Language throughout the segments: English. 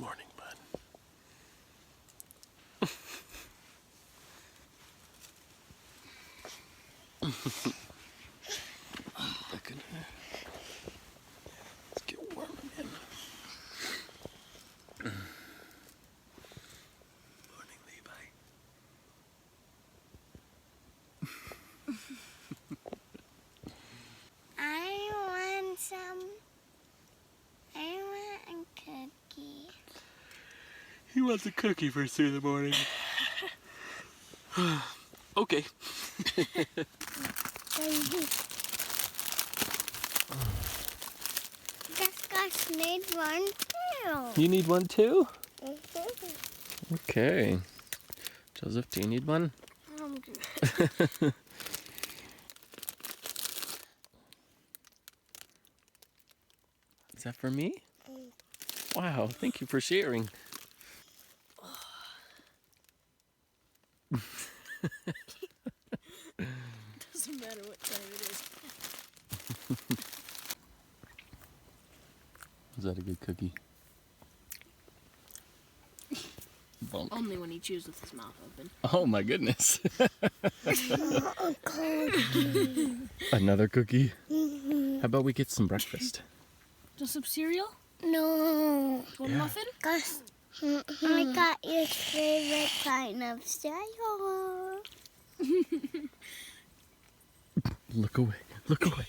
Morning, bud. Back in here. Let's get warm again. Morning, Levi. I want a cookie. He wants a cookie first thing in the morning. Okay. Just need one too. You need one too? Okay. Joseph, do you need one? I'm good. Is that for me? Wow, thank you for sharing. Doesn't matter what time it is. Is that a good cookie? Bonk. Only when he chews with his mouth open. Oh my goodness. Another cookie? How about we get some breakfast? Just some cereal? No. One muffin? Gus, I got your favorite kind of cereal. Look away. Look away.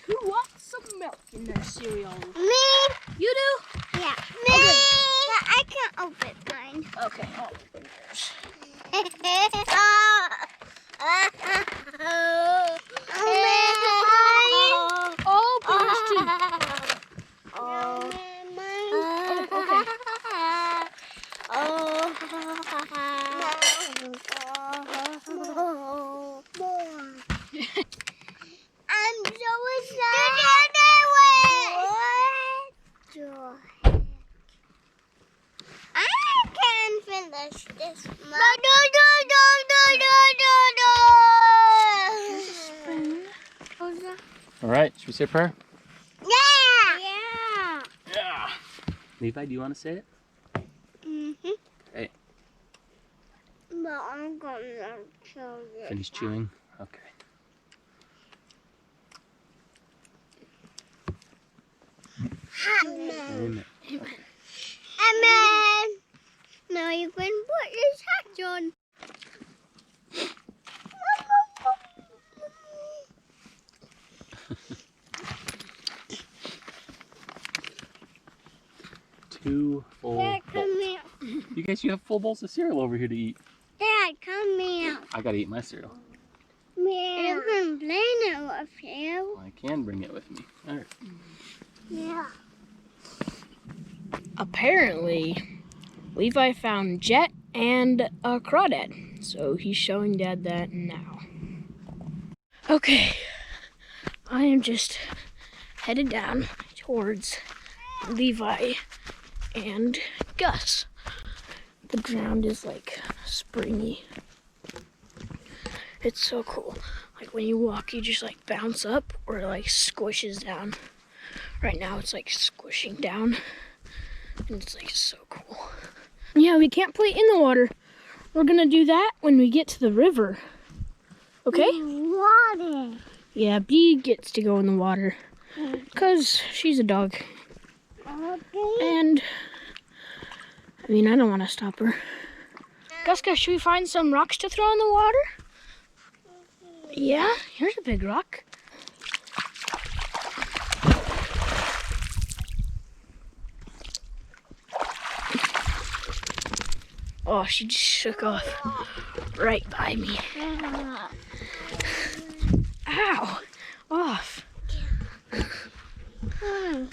Who wants some milk in their cereal? Me? You do? Yeah. Me? Okay. But I can't open mine. Okay, I'll open yours. I'll open yours too. I'm so excited. I can finish this one. All right, should we say a prayer? Yeah. Yeah. Levi, do you want to say it? Mhm. Okay. But I'm gonna show you. Finish chewing? Okay. Amen. Amen. Amen. Now you can put your hat on. Two full Dad, come bowls. here. You have full bowls of cereal over here to eat. Dad, come here. I gotta eat my cereal. You can play it with you. I can bring it with me. All right. Yeah. Apparently, Levi found Jet and a crawdad, so he's showing Dad that now. Okay, I am just headed down towards Levi and Gus. The ground is like springy. It's so cool. Like when you walk, you just like bounce up or it like squishes down. Right now it's like squishing down. And it's like so cool. Yeah, we can't play in the water. We're gonna do that when we get to the river. Okay? Water. Yeah, Bee gets to go in the water. Because she's a dog. Okay. And, I mean, I don't want to stop her. Gus, should we find some rocks to throw in the water? Yeah, here's a big rock. Oh, she just shook off right by me. Ow! Off.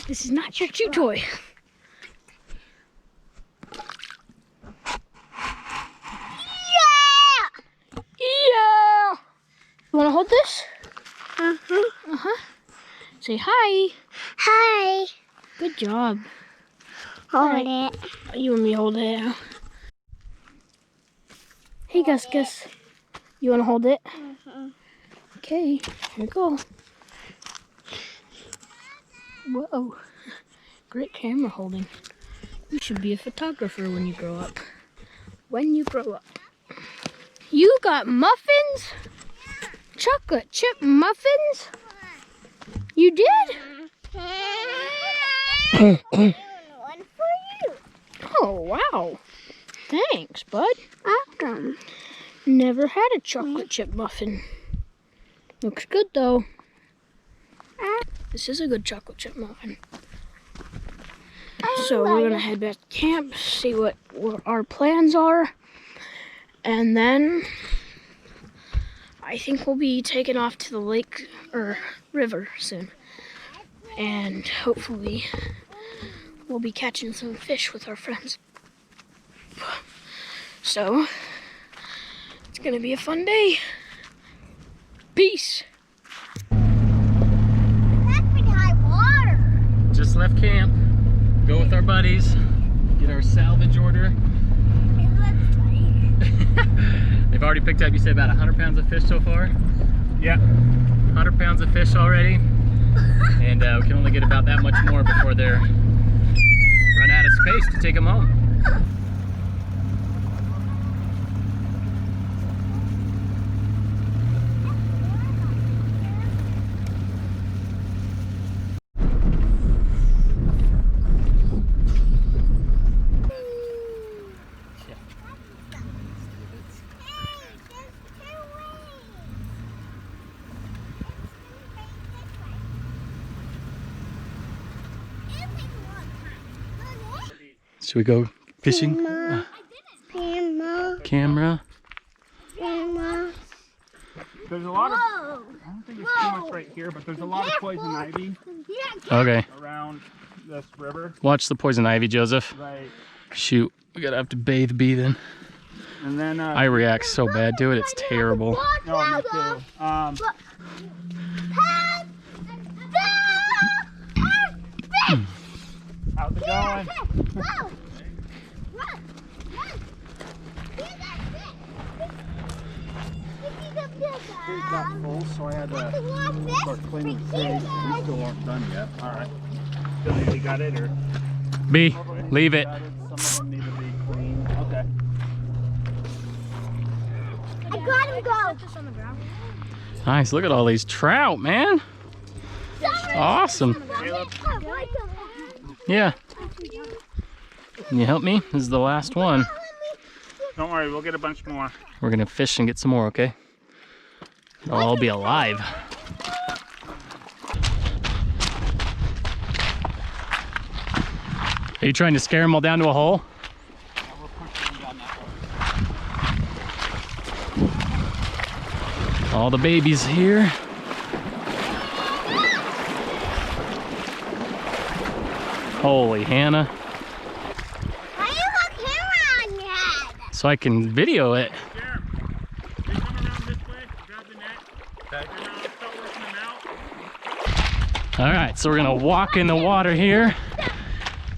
This is not your chew toy. Yeah! You want to hold this? Uh-huh. Say hi. Hi. Good job. Hold it. You and me hold it now. Hey, Gus. You want to hold it? Okay, here we go. Whoa. Great camera holding. You should be a photographer when you grow up. When you grow up. You got muffins? Chocolate chip muffins? You did? One for you. Oh, wow. Thanks, bud. Welcome. Never had a chocolate chip muffin. Looks good, though. This is a good chocolate chip muffin. So we're gonna head back to camp, see what our plans are, and then I think we'll be taking off to the lake or river soon, and hopefully we'll be catching some fish with our friends. So it's gonna be a fun day. Peace. That's pretty high water. Just left camp. Go with our buddies. Get our salvage order. It looks like. They've already picked up, you said, about 100 pounds of fish so far? Yeah, 100 pounds of fish already. And we can only get about that much more before they're run out of space to take them home. Should we go fishing? Camera. There's a lot of, I don't think there's too much right here, but there's a lot of poison ivy Okay. around this river. Watch the poison ivy, Joseph. Right. Shoot, we gotta have to bathe B then. And then, I react so bad to it, it's terrible. no, me too. How's it going? Food got full, so I had to start cleaning the fish. We still aren't done yet. All right. Still need to got it, or? B, leave it. Some of them need to be clean. Okay. I got him go. Nice, look at all these trout, man. Awesome. Yeah. Can you help me? This is the last one. Don't worry, we'll get a bunch more. We're gonna fish and get some more, okay? They'll all be alive. Are you trying to scare them all down to a hole? All the babies here. Holy Hannah. Why you got camera on your head? So I can video it. There. They come around this way, grab the net, and start working them out. All right, so we're gonna walk in the water here,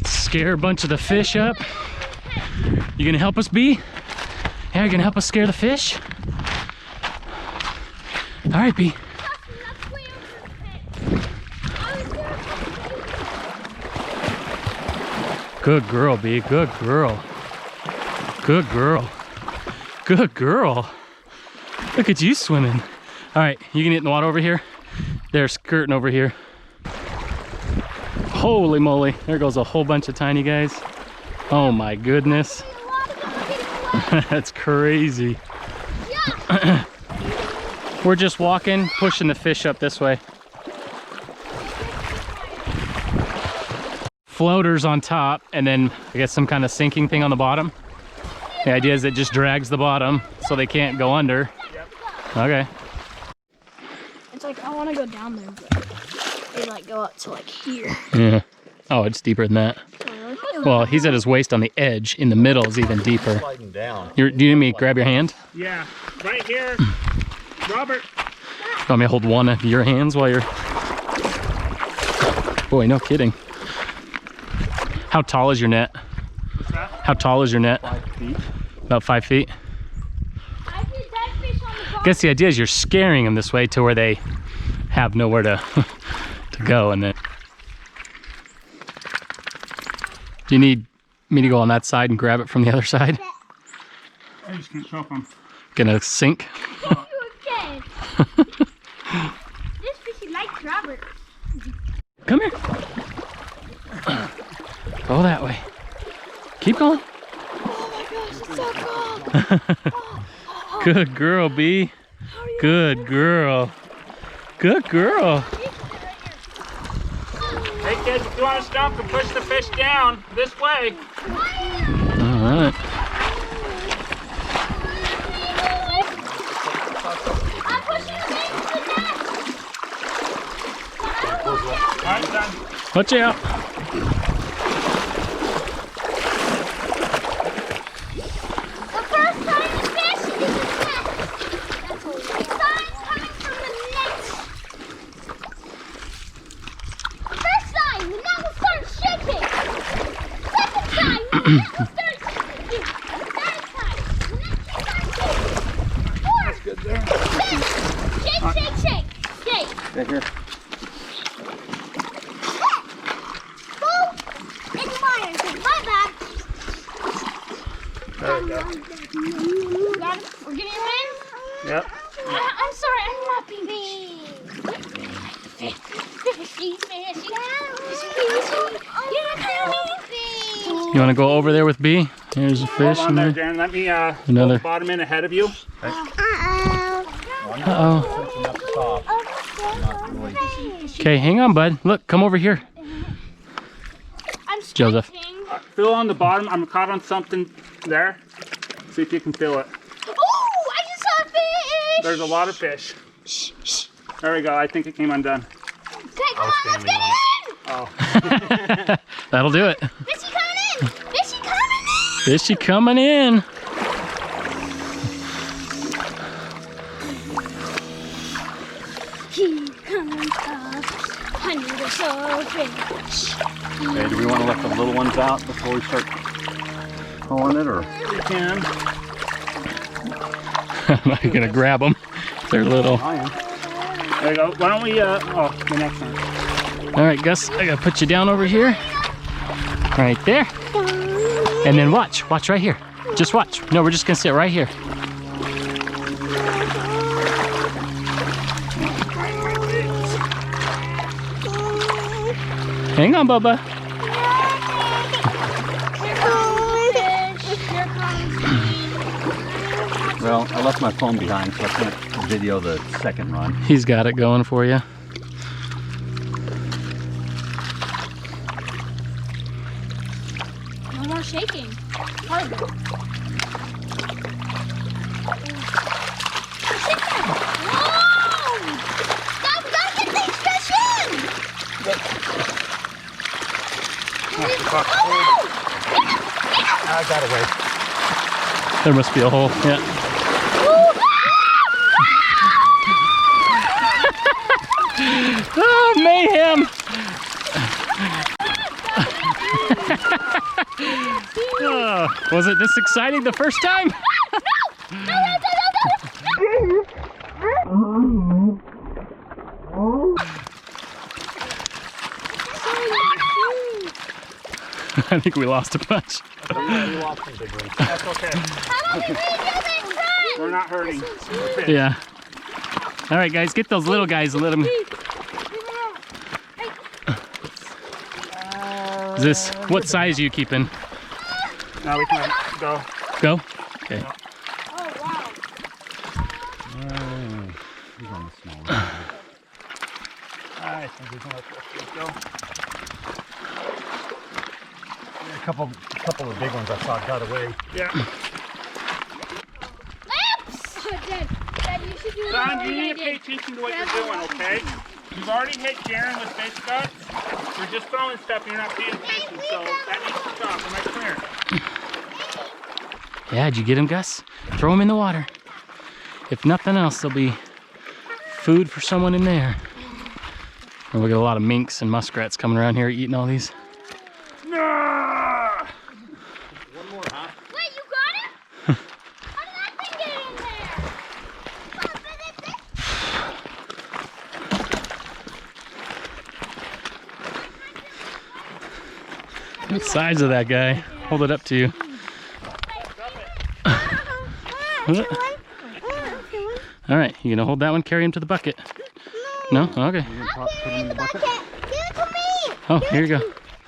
scare a bunch of the fish up. You gonna help us, B? Yeah, you gonna help us scare the fish? All right, B. Good girl, B. Good girl. Good girl. Good girl. Look at you swimming. All right, you can get in the water over here. They're skirting over here. Holy moly, there goes a whole bunch of tiny guys. Oh my goodness. That's crazy. We're just walking, pushing the fish up this way. Floaters on top, and then I guess some kind of sinking thing on the bottom. The idea is it just drags the bottom so they can't go under. Okay. It's like, I want to go down there, but they like go up to like here. Yeah. Oh, it's deeper than that. Well, he's at his waist on the edge. In the middle is even deeper. Sliding down. Do you need me to grab your hand? Yeah, right here. Robert. You want me to hold one of your hands while you're... Boy, no kidding. How tall is your net? How tall is your net? 5 feet. About 5 feet. I guess the idea is you're scaring them this way to where they have nowhere to to go, and then. Do you need me to go on that side and grab it from the other side? I just can't choke them. Gonna sink? Okay. This fishy likes Robert. Come here. Go that way. Keep going. Oh my gosh, it's so cool. Good girl, B. Good girl. Good girl. Hey kids, if you want to stop and push the fish down this way. All right. I'm pushing the fish to the net. Alright, done. Watch out. The first time the fish is the net. The sign's coming from the net. First sign, the net will start shaking. Second sign, the net will start shaking. Third sign, the net will start shaking. Fourth, Good there. shake, shake, shake, shake. Right here. Boom! It's mine. My bad. There we go. Got it? We're getting him in? Yep. I'm sorry, I'm not being fishy, fishy. You want to go over there with B? Here's a fish Hold in on there, there. Darren. Let me Another. pull the bottom in ahead of you. Uh-oh. Okay, hang on, bud. Look, come over here. I'm Joseph. squinting. Feel on the bottom. I'm caught on something there. See if you can feel it. Oh, I just saw a fish. There's a lot of fish. There we go. I think it came undone. Okay, come on, let's get in. Oh. That'll do it. Fishy coming in. Fishy coming in. Fishy coming in. He comes up. Honey, we're so fish. Okay, do we want to let the little ones out before we start throwing it, or? You can. I'm not gonna grab them. They're little. I am. There you go. Why don't we, oh, the next one. All right, Gus, I gotta put you down over here. Right there. And then watch right here. Just watch. No, we're just gonna sit right here. Hang on, Bubba. Here comes fish. Here comes Well, I left my phone behind, so I can't video the second run. He's got it going for you. no more shaking. Harder. Whoa! Stop, we gotta get these fish in! I got away. There must be a hole. Yeah. Oh, mayhem! Oh, was it this exciting the first time? I think we lost a bunch. We lost some big ones. That's okay. We're not hurting. We're fish. Yeah. All right, guys, get those little guys and let them. Is this what size are you keeping? Now we can go. Go. Okay. He's on the small one. I think we can let this go. A couple of big ones I saw got away. Yeah. Lamps! Dad, you should do it. Don, you need to pay attention to what you're doing, okay? You've already hit Darren with fish guts. You're just throwing stuff and you're not paying attention, so that needs to stop. Am I clear? Yeah, did you get him, Gus? Throw him in the water. If nothing else, there'll be food for someone in there. And we got a lot of minks and muskrats coming around here eating all these. No! One more, huh? Wait, you got it? How did that thing get in there? What size of that guy? hold it up to you. All right, you gonna hold that one, carry him to the bucket? No? Okay. You gonna put him in the bucket? Give it to me. Oh, here you go.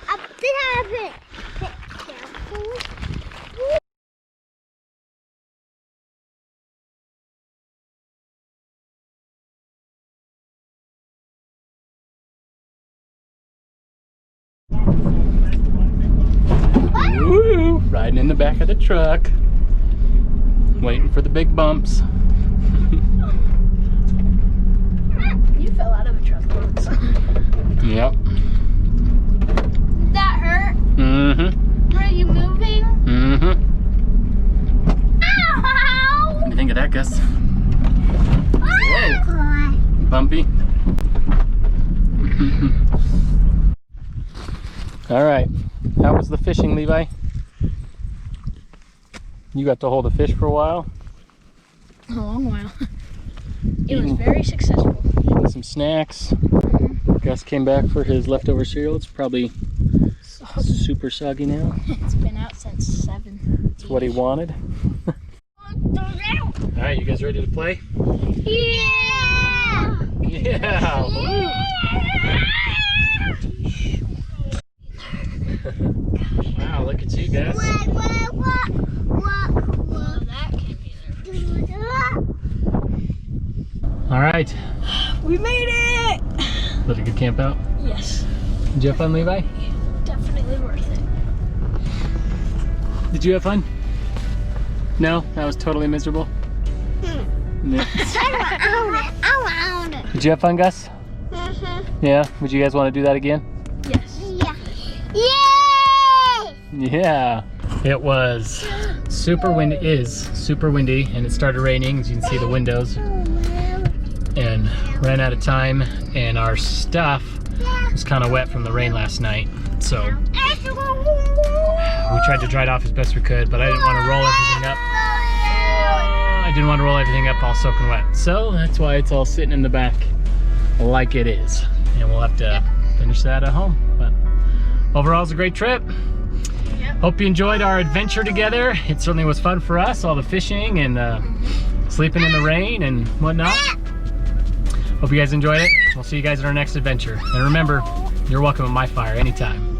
Up to have it. Woo! Riding in the back of the truck. Waiting for the big bumps. You fell out of a truck once. Yep. Did that hurt? Mm-hmm. Are you moving? Mm-hmm. Ow! What do you think of that, Gus? Whoa. Bumpy? All right. How was the fishing, Levi? You got to hold a fish for a while? A long while. It was very successful. Eating some snacks. Gus came back for his leftover cereal. It's probably super soggy now. It's been out since 7. It's what he wanted. All right, you guys ready to play? Yeah! Yeah! Woo. Wow, look at you guys. Well, that can be there. All right. We made it! Was it a good camp out? Yes, Did you have fun, Levi? definitely worth it. Did you have fun? No? That was totally miserable? No. I want it. Did you have fun, Gus? Yeah? Would you guys want to do that again? Yes. Yeah. Yay! Yeah. It was super windy, and it started raining, as you can see the windows, and ran out of time, and our stuff was kind of wet from the rain last night, so we tried to dry it off as best we could, but I didn't want to roll everything up. I didn't want to roll everything up all soaking wet, so that's why it's all sitting in the back like it is, and we'll have to finish that at home. But overall, it's a great trip. Hope you enjoyed our adventure together. It certainly was fun for us, all the fishing and sleeping in the rain and whatnot. Hope you guys enjoyed it. We'll see you guys in our next adventure. And remember, you're welcome at my fire anytime.